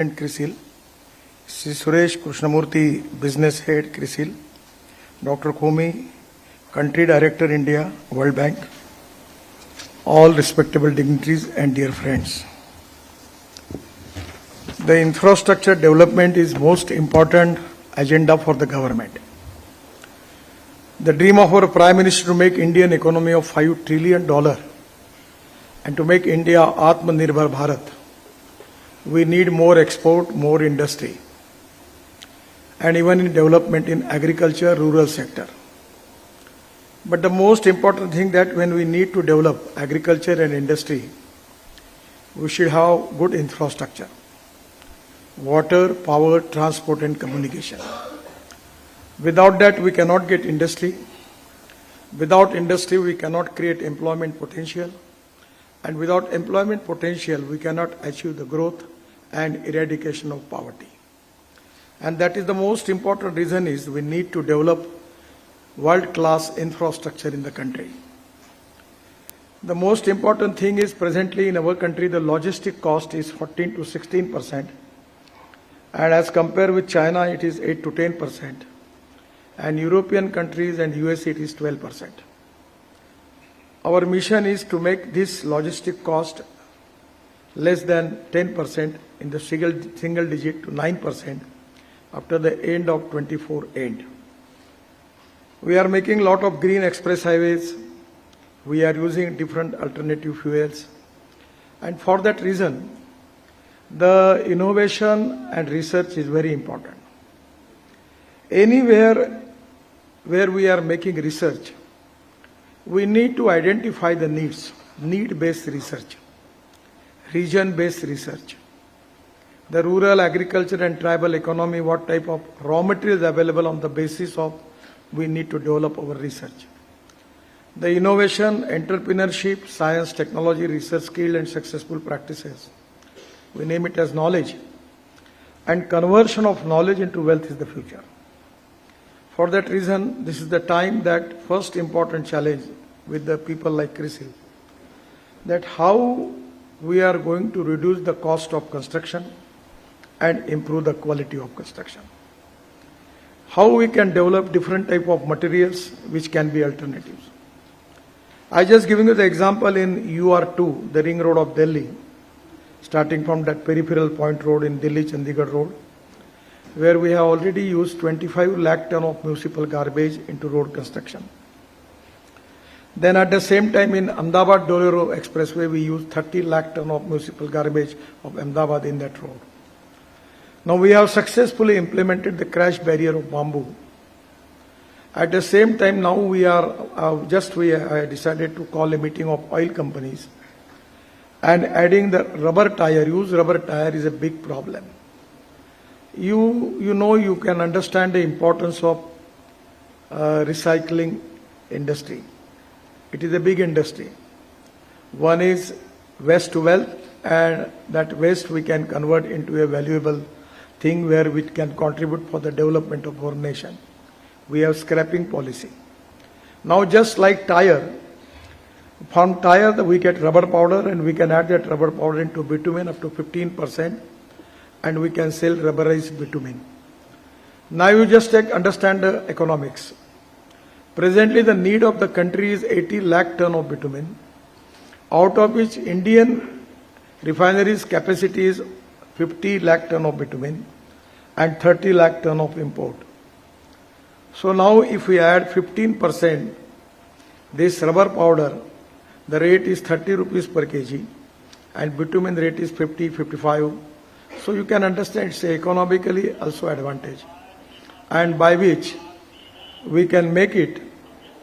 and CRISIL, Sri Suresh Krishnamurthy, Business Head, CRISIL, Dr. Komi, Country Director, India, World Bank, all respectable dignitaries and dear friends. The infrastructure development is most important agenda for the government. The dream of our Prime Minister to make Indian economy of $5 trillion and to make India Atmanirbhar Bharat. We need more export, more industry, and even in development in agriculture, rural sector. But the most important thing that when we need to develop agriculture and industry, we should have good infrastructure, water, power, transport and communication. Without that, we cannot get industry. Without industry, we cannot create employment potential. And without employment potential, we cannot achieve the growth and eradication of poverty. And that is the most important reason is we need to develop world-class infrastructure in the country. The most important thing is presently in our country, the logistic cost is 14 to 16%. And as compared with China, it is 8 to 10%. And European countries and US, it is 12%. Our mission is to make this logistic cost less than 10% in the single digit to 9% after the end of 24 end. We are making a lot of green express highways. We are using different alternative fuels. And for that reason, the innovation and research is very important. Anywhere where we are making research, we need to identify the needs, need-based research, region-based research, the rural agriculture and tribal economy, what type of raw materials available on the basis of we need to develop our research. The innovation, entrepreneurship, science, technology, research, skill and successful practices. We name it as knowledge. And conversion of knowledge into wealth is the future. For that reason, this is the time that first important challenge with the people like CRISIL, that how we are going to reduce the cost of construction and improve the quality of construction. How we can develop different type of materials which can be alternatives. I just giving you the example in UR2, the ring road of Delhi, starting from that peripheral point road in Delhi, Chandigarh road, where we have already used 25 lakh ton of municipal garbage into road construction. Then at the same time in Ahmedabad-Dolero Expressway, we use 30 lakh ton of municipal garbage of Ahmedabad in that road. Now we have successfully implemented the crash barrier of bamboo. At the same time now we are, I decided to call a meeting of oil companies and adding the rubber tire, used rubber tire is a big problem. You know, you can understand the importance of recycling industry. It is a big industry. One is waste to wealth, and that waste we can convert into a valuable thing where we can contribute for the development of our nation. We have scrapping policy. Now just like tire, from tire we get rubber powder and we can add that rubber powder into bitumen up to 15% and we can sell rubberized bitumen. Now you just understand the economics. Presently the need of the country is 80 lakh ton of bitumen, out of which Indian refineries capacity is 50 lakh ton of bitumen and 30 lakh ton of import. So now if we add 15%, this rubber powder, the rate is 30 rupees per kg and bitumen rate is 50, 55. So you can understand it's economically also advantage, and by which we can make it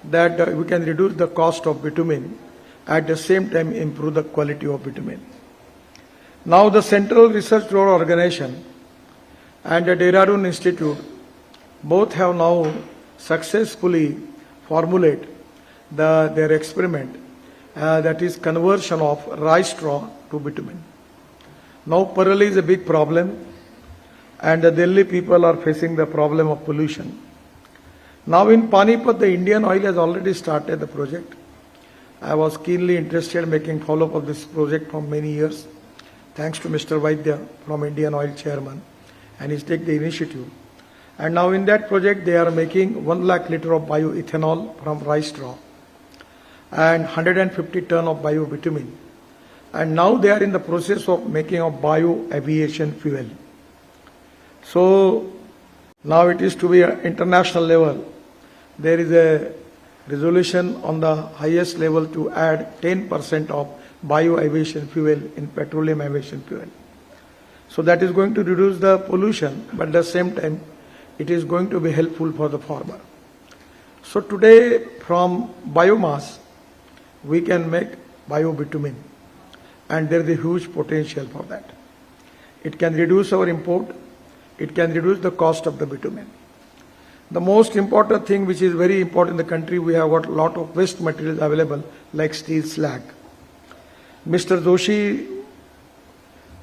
that we can reduce the cost of bitumen, at the same time improve the quality of bitumen. Now the Central Research Road Organization and the Dehradun Institute both have now successfully formulated their experiment that is conversion of rice straw to bitumen. Now Parali is a big problem and the Delhi people are facing the problem of pollution. Now in Panipat, the Indian Oil has already started the project. I was keenly interested in making follow-up of this project for many years. thanks to Mr. Vaidya from Indian Oil Chairman, and he's taken the initiative. And now in that project, they are making 1 lakh liter of bioethanol from rice straw and 150 ton of biobitumen. And now they are in the process of making a bio-aviation fuel. So now it is to be at international level. There is a resolution on the highest level to add 10% of bio-aviation fuel in petroleum aviation fuel. So that is going to reduce the pollution, but at the same time, it is going to be helpful for the farmer. So today, from biomass, we can make biobitumen, and there is a huge potential for that. It can reduce our import, it can reduce the cost of the bitumen. The most important thing, which is very important in the country, we have got a lot of waste materials available, like steel slag. Mr. Joshi,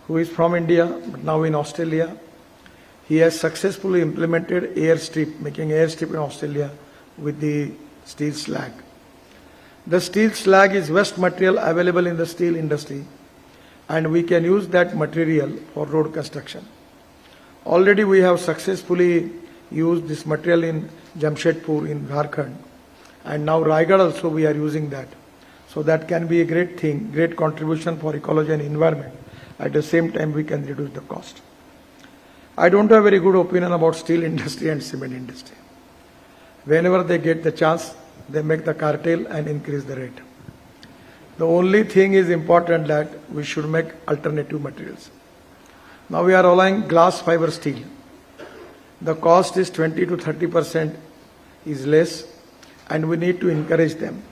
who is from India, but now in Australia, he has successfully implemented airstrip, making airstrip in Australia with the steel slag. The steel slag is waste material available in the steel industry, and we can use that material for road construction. Already we have successfully used this material in Jamshedpur in Jharkhand, and now Raigad also we are using that. So that can be a great thing, great contribution for ecology and environment. At the same time, we can reduce the cost. I don't have a very good opinion about steel industry and cement industry. Whenever they get the chance, they make the cartel and increase the rate. The only thing is important that we should make alternative materials. Now we are allowing glass fiber steel. The cost is 20 to 30% is less, and we need to encourage them.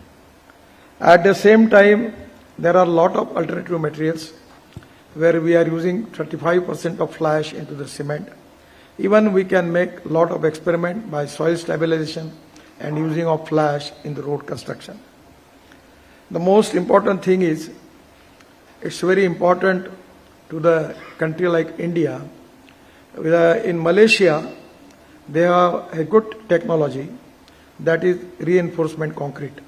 At the same time, there are a lot of alternative materials where we are using 35% of fly ash into the cement. Even we can make a lot of experiment by soil stabilization and using of fly ash in the road construction. The most important thing is, it's very important to the country like India. In Malaysia, they have a good technology, that is reinforcement concrete.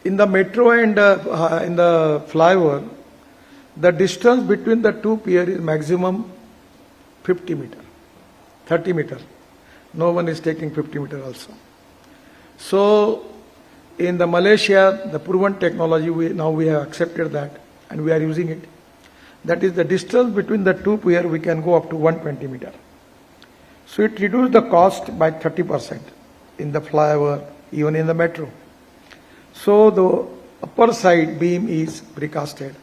In the metro and in the flyover, the distance between the two piers is maximum 50 meter, 30 meter. No one is taking 50 meter also. So in the Malaysia, the proven technology, now we have accepted that and we are using it. That is the distance between the two piers, we can go up to 120 meter. So it reduces the cost by 30% in the flyover, even in the metro. So the upper side beam is precasted,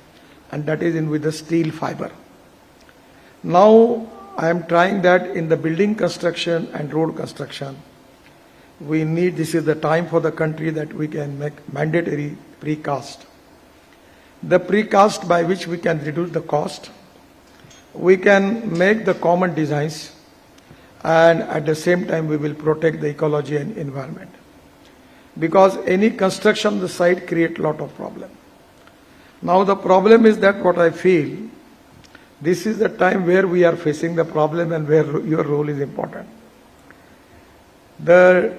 and that is in with the steel fiber. Now I am trying that in the building construction and road construction. We need, this is the time for the country that we can make mandatory precast. The precast by which we can reduce the cost. We can make the common designs, and at the same time we will protect the ecology and environment. Because any construction on the site create lot of problem. Now the problem is that what I feel, this is the time where we are facing the problem and where your role is important. The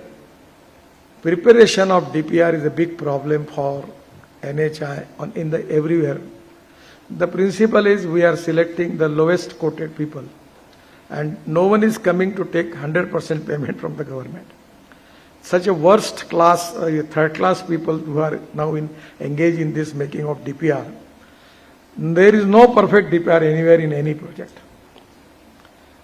preparation of DPR is a big problem for NHI in the everywhere. The principle is we are selecting the lowest quoted people, and no one is coming to take 100% payment from the government. Such a worst class, third class people who are now engaged in this making of DPR. There is no perfect DPR anywhere in any project.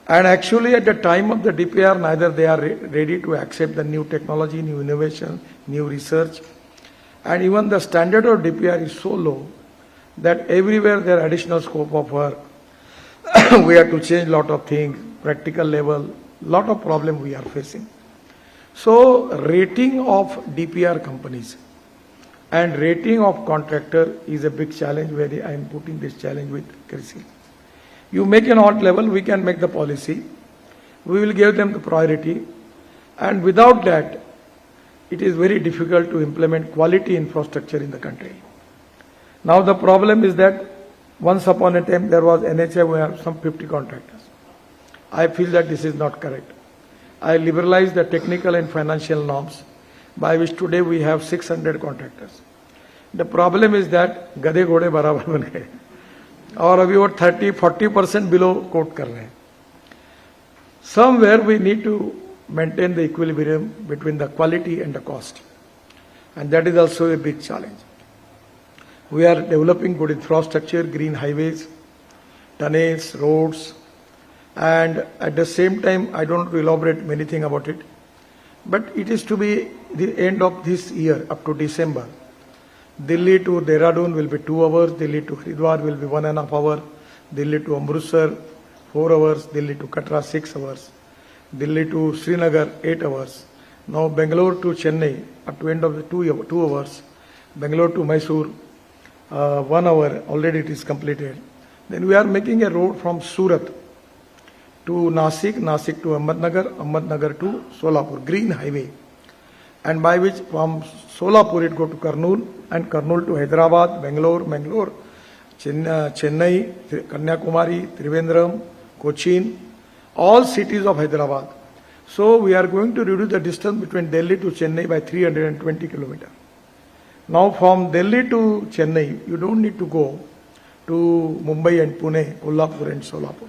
And actually at the time of the DPR, neither they are ready to accept the new technology, new innovation, new research. And even the standard of DPR is so low that everywhere there are additional scope of work. We have to change lot of things, practical level, lot of problem we are facing. So rating of DPR companies and rating of contractor is a big challenge where I am putting this challenge with CRISIL. You make an odd level, we can make the policy. We will give them the priority, and without that, it is very difficult to implement quality infrastructure in the country. Now the problem is that once upon a time there was NHI, we have some 50 contractors. I feel that this is not correct. I liberalized the technical and financial norms by which today we have 600 contractors. The problem is that gade ghode barabar ban gaye. और अभी वो 30-40% below coat कर रहे हैं. Somewhere we need to maintain the equilibrium between the quality and the cost, and that is also a big challenge. We are developing good infrastructure, green highways, tunnels, roads, and at the same time, I don't want to elaborate many things about it, but it is to be the end of this year up to December. Delhi to Dehradun will be 2 hours, Delhi to Haridwar will be 1.5 hours, Delhi to Amritsar 4 hours, Delhi to Katra 6 hours, Delhi to Srinagar 8 hours. Now Bangalore to Chennai up to end of the 2 hours, Bangalore to Mysore 1 hour, already it is completed. Then we are making a road from Surat to Nasik, Nasik to Ahmednagar, Ahmednagar to Solapur, green highway, and by which from Solapur it go to Kurnool, and Kurnool to Hyderabad, Bangalore, Chennai, Kanyakumari, Trivandrum, Cochin, all cities of Hyderabad. So we are going to reduce the distance between Delhi to Chennai by 320 kilometers. Now from Delhi to Chennai, you don't need to go to Mumbai and Pune, Kolhapur and Solapur.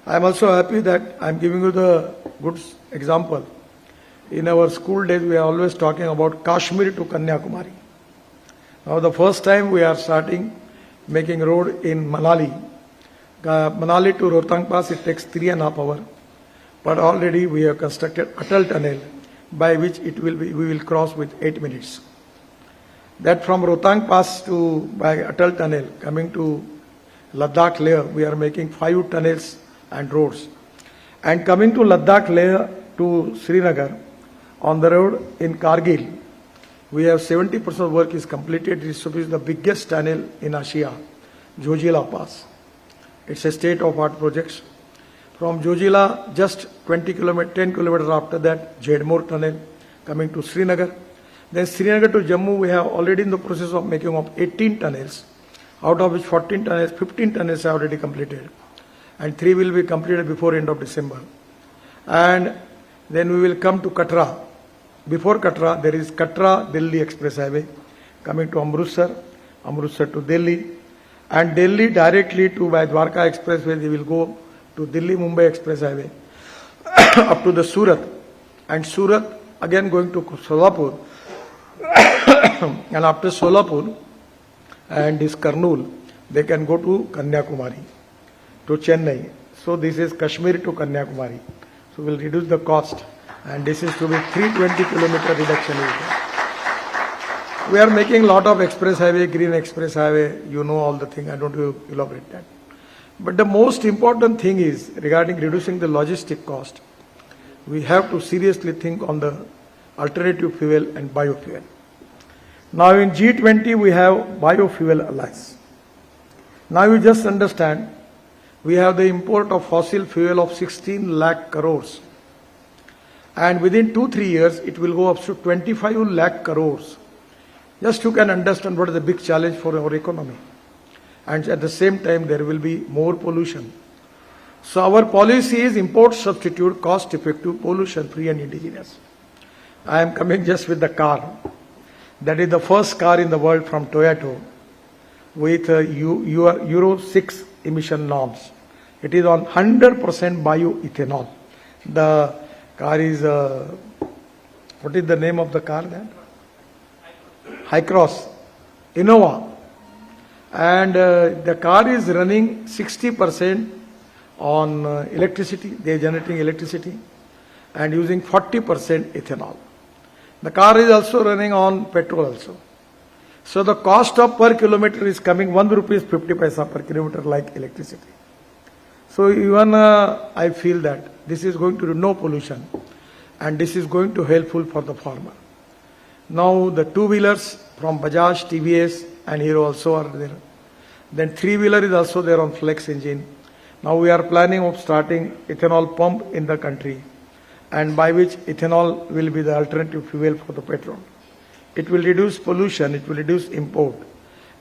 I am also happy that I am giving you the good example. In our school days, we are always talking about Kashmir to Kanyakumari. Now the first time we are starting making road in Manali. Manali to Rohtang Pass, it takes 3.5 hours. But already we have constructed Atal Tunnel, by which we will cross with 8 minutes. That from Rohtang Pass to by Atal Tunnel coming to Ladakh Leh, we are making 5 tunnels and roads. And coming to Ladakh Leh to Srinagar, on the road in Kargil, we have 70% work is completed. It is the biggest tunnel in Asia, Jojila Pass. It's a state-of-art project. From Jojila, just 10 kilometers after that, Jedmore Tunnel coming to Srinagar. Then Srinagar to Jammu, we have already in the process of making of 18 tunnels, out of which 15 tunnels are already completed, and 3 will be completed before end of December. And then we will come to Katra. Before Katra, there is Katra-Delhi Express Highway coming to Amritsar, Amritsar to Delhi, and Delhi directly to by Dwarka Expressway, they will go to Delhi-Mumbai Express Highway up to the Surat, and Surat again going to Solapur, and after Solapur and this Kurnool, they can go to Kanyakumari, to Chennai. So this is Kashmir to Kanyakumari. So we'll reduce the cost, and this is to be 320 kilometer reduction. We are making a lot of express highway, green express highway, you know all the thing, I don't want to elaborate that. But the most important thing is regarding reducing the logistic cost, we have to seriously think on the alternative fuel and biofuel. Now in G20 we have biofuel alliance. Now you just understand, we have the import of fossil fuel of 16 lakh crores. And within 2-3 years, it will go up to 25 lakh crores. Just you can understand what is the big challenge for our economy. And at the same time, there will be more pollution. So our policy is import substitute, cost effective, pollution free and indigenous. I am coming just with the car. That is the first car in the world from Toyota with Euro 6 emission norms. It is on 100% bioethanol. The car is, what is the name of the car then? High Cross, Innova. And the car is running 60% on electricity, they are generating electricity, and using 40% ethanol. The car is also running on petrol also. So the cost of per kilometer is coming 1 rupees 50 paisa per kilometer like electricity. So even I feel that this is going to do no pollution, and this is going to helpful for the farmer. Now the two-wheelers from Bajaj, TVS and Hero also are there. Then three-wheeler is also there on flex engine. Now we are planning of starting ethanol pump in the country, and by which ethanol will be the alternative fuel for the petrol. It will reduce pollution, it will reduce import,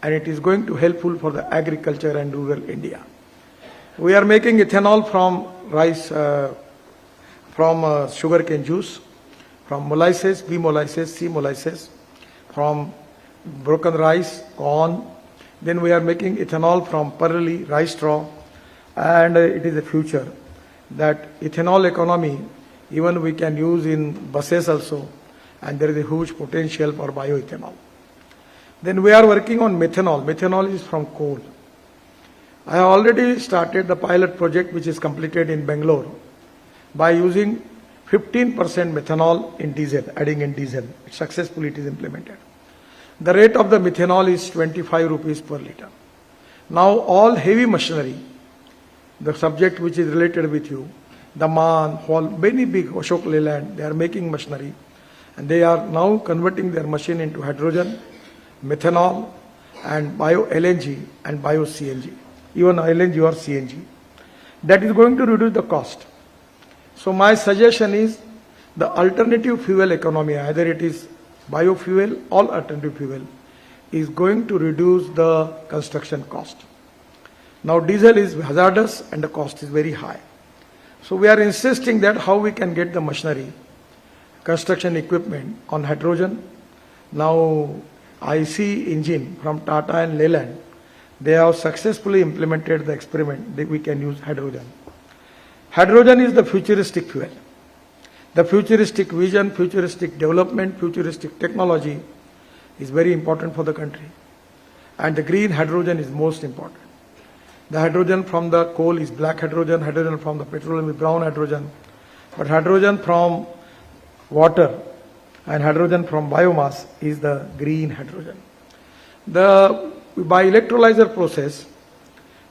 and it is going to helpful for the agriculture and rural India. We are making ethanol from rice, from sugarcane juice, from molasses, B molasses, C molasses, from broken rice, corn, Then we are making ethanol from pearly rice straw, and it is the future. That ethanol economy, even we can use in buses also, and there is a huge potential for bioethanol. Then we are working on methanol. Methanol is from coal. I have already started the pilot project which is completed in Bangalore by using 15% methanol in diesel, adding in diesel. Successfully it is implemented. The rate of the methanol is 25 rupees per liter. Now all heavy machinery, the subject which is related with you, the MAN, many big Ashok Leyland, they are making machinery and they are now converting their machine into hydrogen, methanol and bio LNG and bio CNG, even LNG or CNG. That is going to reduce the cost. So my suggestion is the alternative fuel economy, either it is biofuel or alternative fuel, is going to reduce the construction cost. Now diesel is hazardous and the cost is very high. So we are insisting that how we can get the machinery, construction equipment on hydrogen. Now I see engine from Tata and Leyland, they have successfully implemented the experiment that we can use hydrogen. Hydrogen is the futuristic fuel. The futuristic vision, futuristic development, futuristic technology is very important for the country. And the green hydrogen is most important. The hydrogen from the coal is black hydrogen, hydrogen from the petroleum is brown hydrogen. But hydrogen from water and hydrogen from biomass is the green hydrogen. By electrolyzer process,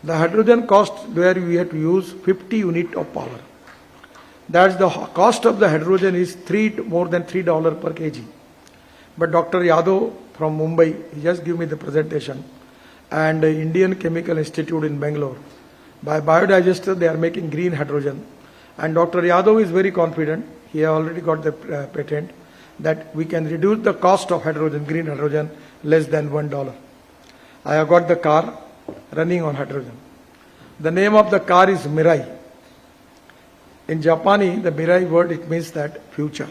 the hydrogen cost where we have to use 50 unit of power. That's the cost of the hydrogen is more than $3 per kg. But Dr. Yadav from Mumbai, he just gave me the presentation, and the Indian Chemical Institute in Bangalore, by biodigester they are making green hydrogen. And Dr. Yadav is very confident, he has already got the patent, that we can reduce the cost of hydrogen, green hydrogen, less than $1. I have got the car running on hydrogen. The name of the car is Mirai. In Japani, the Mirai word, it means that future.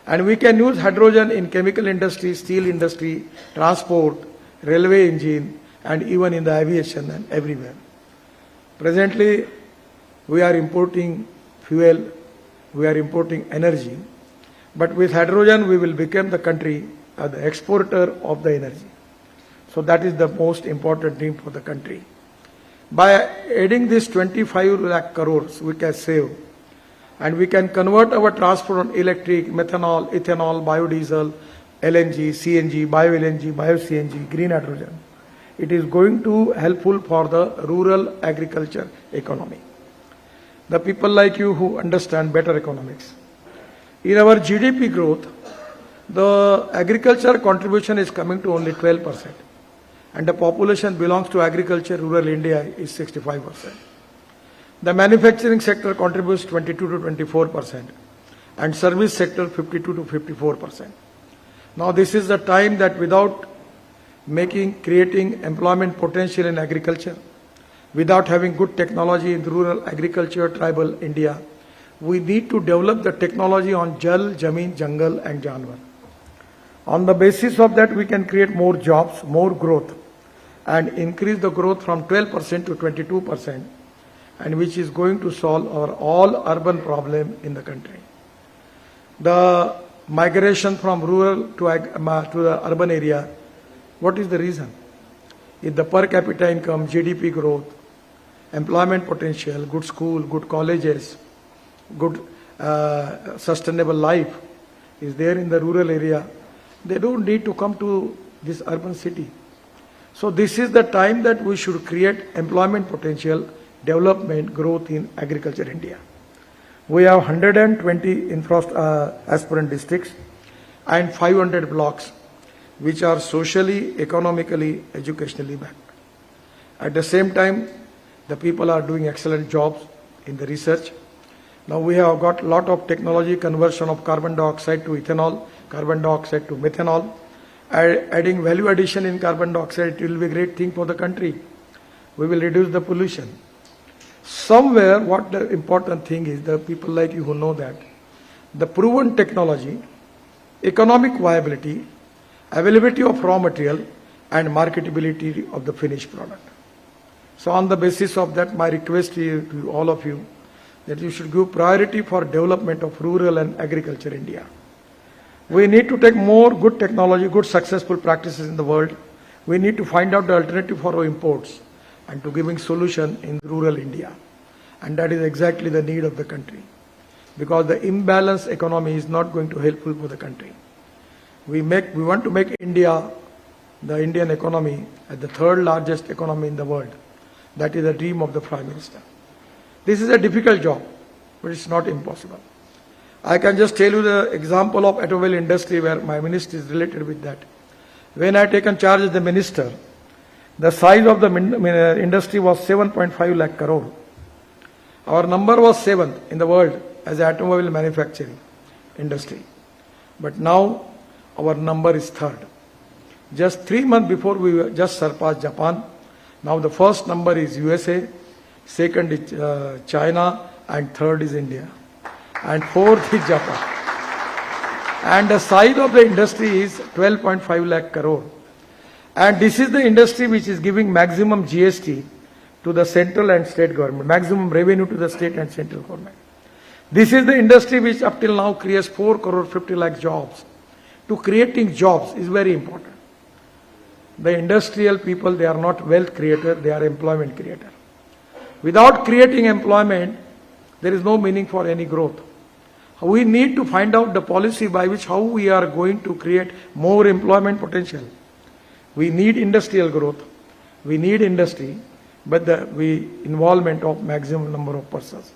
And we can use hydrogen in chemical industry, steel industry, transport, railway engine, and even in the aviation and everywhere. Presently, we are importing fuel, we are importing energy, but with hydrogen we will become the country, the exporter of the energy. So that is the most important thing for the country. By adding this 25 lakh crores, we can save, and we can convert our transport on electric, methanol, ethanol, biodiesel, LNG, CNG, bio-LNG, bio-CNG, green hydrogen. It is going to helpful for the rural agriculture economy. The people like you who understand better economics. In our GDP growth, the agriculture contribution is coming to only 12%. And the population belongs to agriculture, rural India is 65%. The manufacturing sector contributes 22 to 24%, and service sector 52 to 54%. Now this is the time that without creating employment potential in agriculture, without having good technology in rural agriculture, tribal India, we need to develop the technology on Jal, Jameen, Jungle and Janwar. On the basis of that, we can create more jobs, more growth, and increase the growth from 12% to 22%, and which is going to solve our all urban problem in the country. The migration from rural to the urban area, what is the reason? If the per capita income, GDP growth, employment potential, good school, good colleges, good sustainable life is there in the rural area, they don't need to come to this urban city. So this is the time that we should create employment potential, development, growth in agriculture India. We have 120 aspirant districts and 500 blocks which are socially, economically, educationally backed. At the same time, the people are doing excellent jobs in the research. Now we have got a lot of technology conversion of carbon dioxide to ethanol, carbon dioxide to methanol. Adding value addition in carbon dioxide, it will be a great thing for the country. We will reduce the pollution. Somewhere, what the important thing is, the people like you who know that, the proven technology, economic viability, availability of raw material, and marketability of the finished product. So on the basis of that, my request to all of you that you should give priority for development of rural and agriculture India. We need to take more good technology, good successful practices in the world. We need to find out the alternative for our imports and to giving solution in rural India. And that is exactly the need of the country. Because the imbalanced economy is not going to helpful for the country. We want to make India, the Indian economy, as the third largest economy in the world. That is the dream of the Prime Minister. This is a difficult job, but it's not impossible. I can just tell you the example of automobile industry where my ministry is related with that. When I taken charge as the minister, the size of the industry was 7.5 lakh crore. Our number was 7th in the world as an automobile manufacturing industry. But now our number is 3rd. Just 3 months before we just surpassed Japan. Now the first number is USA, second is China, and third is India. And fourth is Japan. And the size of the industry is 12.5 lakh crore. And this is the industry which is giving maximum GST to the central and state government, maximum revenue to the state and central government. This is the industry which up till now creates 4 crore 50 lakh jobs. To creating jobs is very important. The industrial people, they are not wealth creator, they are employment creator. Without creating employment, there is no meaning for any growth. We need to find out the policy by which how we are going to create more employment potential. We need industrial growth, we need industry, but the involvement of maximum number of persons.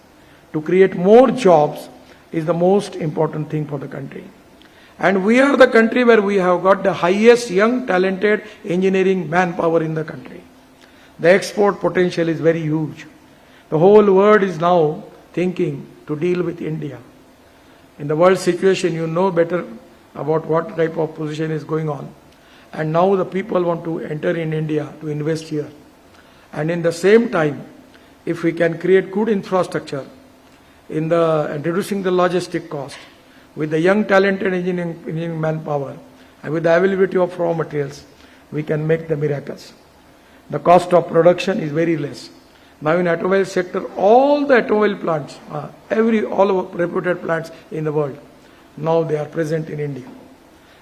To create more jobs is the most important thing for the country. And we are the country where we have got the highest young talented engineering manpower in the country. The export potential is very huge. The whole world is now thinking to deal with India. In the world situation, you know better about what type of position is going on. And now the people want to enter in India to invest here. And in the same time, if we can create good infrastructure in reducing the logistic cost, with the young talented engineering manpower and with the availability of raw materials, we can make the miracles. The cost of production is very less. Now in automobile sector, all the automobile plants, all of reputed plants in the world, now they are present in India.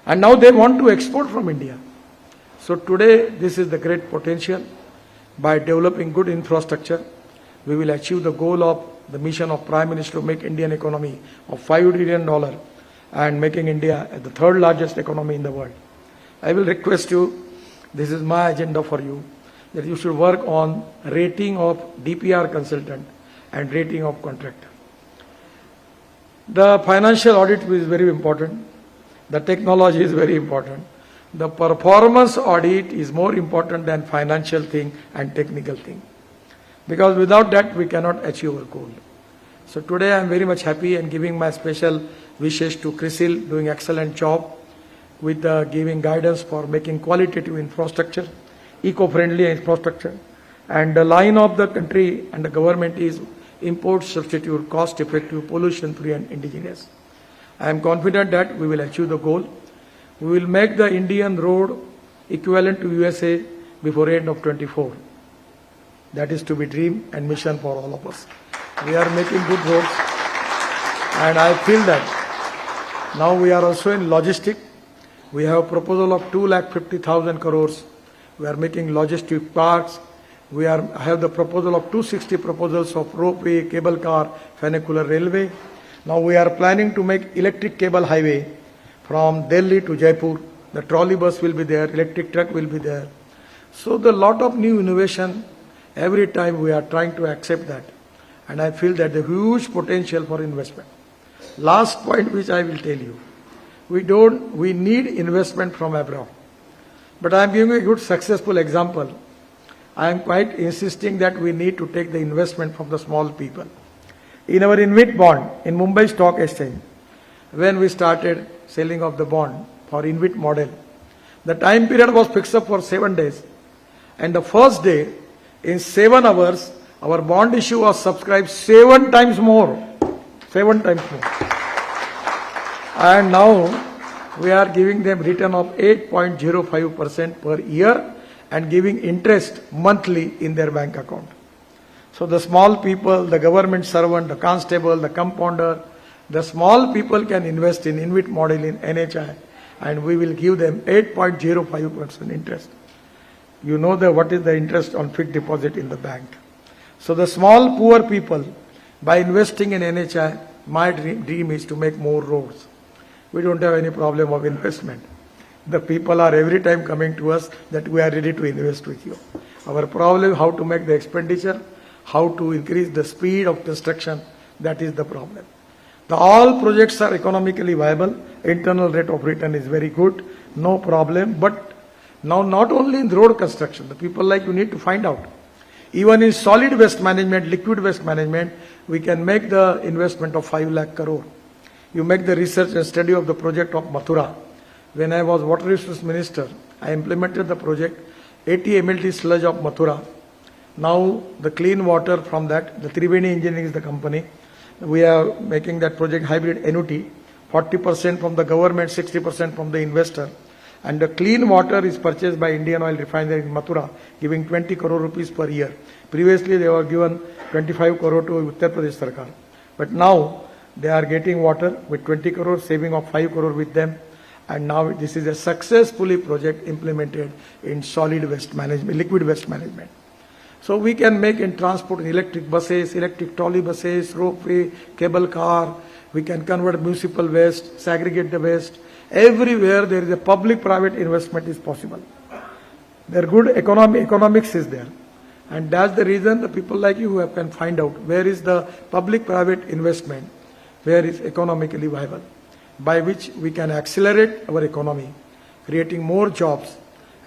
And now they want to export from India. So today, this is the great potential. By developing good infrastructure, we will achieve the goal of the mission of Prime Minister to make Indian economy of $5 trillion and making India the third largest economy in the world. I will request you, this is my agenda for you, that you should work on rating of DPR consultant and rating of contractor. The financial audit is very important. The technology is very important. The performance audit is more important than financial thing and technical thing. Because without that, we cannot achieve our goal. So today I am very much happy and giving my special wishes to CRISIL, doing excellent job with giving guidance for making qualitative infrastructure, eco-friendly infrastructure. And the line of the country and the government is import substitute, cost-effective, pollution-free and indigenous. I am confident that we will achieve the goal. We will make the Indian road equivalent to USA before end of 24. That is to be dream and mission for all of us. We are making good roads, and I feel that now we are also in logistic. We have a proposal of 2,50,000 crores. We are making logistic parks. I have the proposal of 260 proposals of ropeway, cable car, funicular railway. Now we are planning to make electric cable highway from Delhi to Jaipur. The trolley bus will be there, electric truck will be there. So the lot of new innovation, every time we are trying to accept that. And I feel that the huge potential for investment. Last point which I will tell you. We need investment from abroad. But I am giving a good successful example. I am quite insisting that we need to take the investment from the small people. In our InvIT bond, in Mumbai Stock Exchange, when we started selling of the bond for InvIT model, the time period was fixed up for 7 days. And the first day, in 7 hours, our bond issue was subscribed 7 times more. 7 times more. And now, we are giving them return of 8.05% per year and giving interest monthly in their bank account. So the small people, the government servant, the constable, the compounder, the small people can invest in INVIT model in NHI, and we will give them 8.05% interest. You know what is the interest on fixed deposit in the bank. So the small poor people, by investing in NHI, my dream is to make more roads. We don't have any problem of investment. The people are every time coming to us that we are ready to invest with you. Our problem is how to make the expenditure, how to increase the speed of construction. That is the problem. All projects are economically viable. Internal rate of return is very good. No problem. But now not only in road construction, the people like you need to find out. Even in solid waste management, liquid waste management, we can make the investment of 5 lakh crore. You make the research and study of the project of Mathura. When I was water resource minister, I implemented the project 80 MLT sludge of Mathura. Now the clean water from that, the Triveni Engineering is the company. We are making that project hybrid annuity, 40% from the government, 60% from the investor. And the clean water is purchased by Indian Oil Refinery in Mathura, giving 20 crore rupees per year. Previously they were given 25 crore to Uttar Pradesh Sarkar. But now they are getting water with 20 crore, saving of 5 crore with them. And now this is a successfully project implemented in solid waste management, liquid waste management. So we can make in transport electric buses, electric trolley buses, ropeway, cable car. We can convert municipal waste, segregate the waste. Everywhere there is a public-private investment is possible. There good economics is there. And that's the reason the people like you who can find out where is the public-private investment, where is economically viable, by which we can accelerate our economy, creating more jobs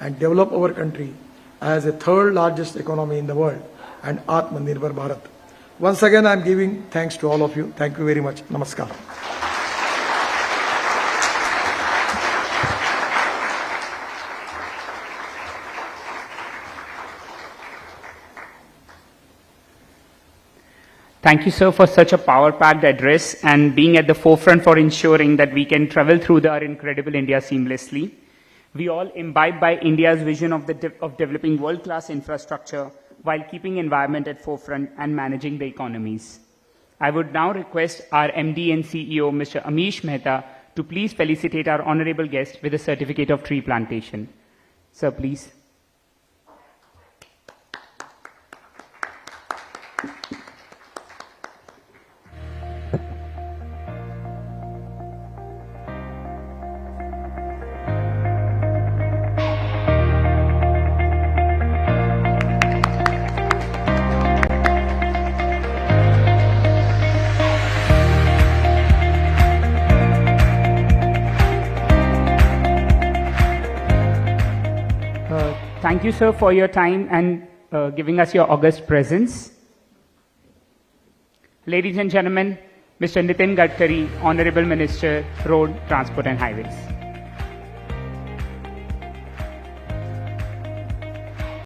and develop our country as a third largest economy in the world and Atmanirbhar Bharat. Once again, I am giving thanks to all of you. Thank you very much. Namaskar. Thank you, sir, for such a power-packed address and being at the forefront for ensuring that we can travel through our incredible India seamlessly. We all imbibe by India's vision of developing world-class infrastructure while keeping environment at forefront and managing the economies. I would now request our MD and CEO, Mr. Amish Mehta, to please felicitate our honorable guest with a certificate of tree plantation. Sir, please. Thank you, sir, for your time and giving us your august presence. Ladies and gentlemen, Mr. Nitin Gadkari, Honorable Minister, Road, Transport and Highways.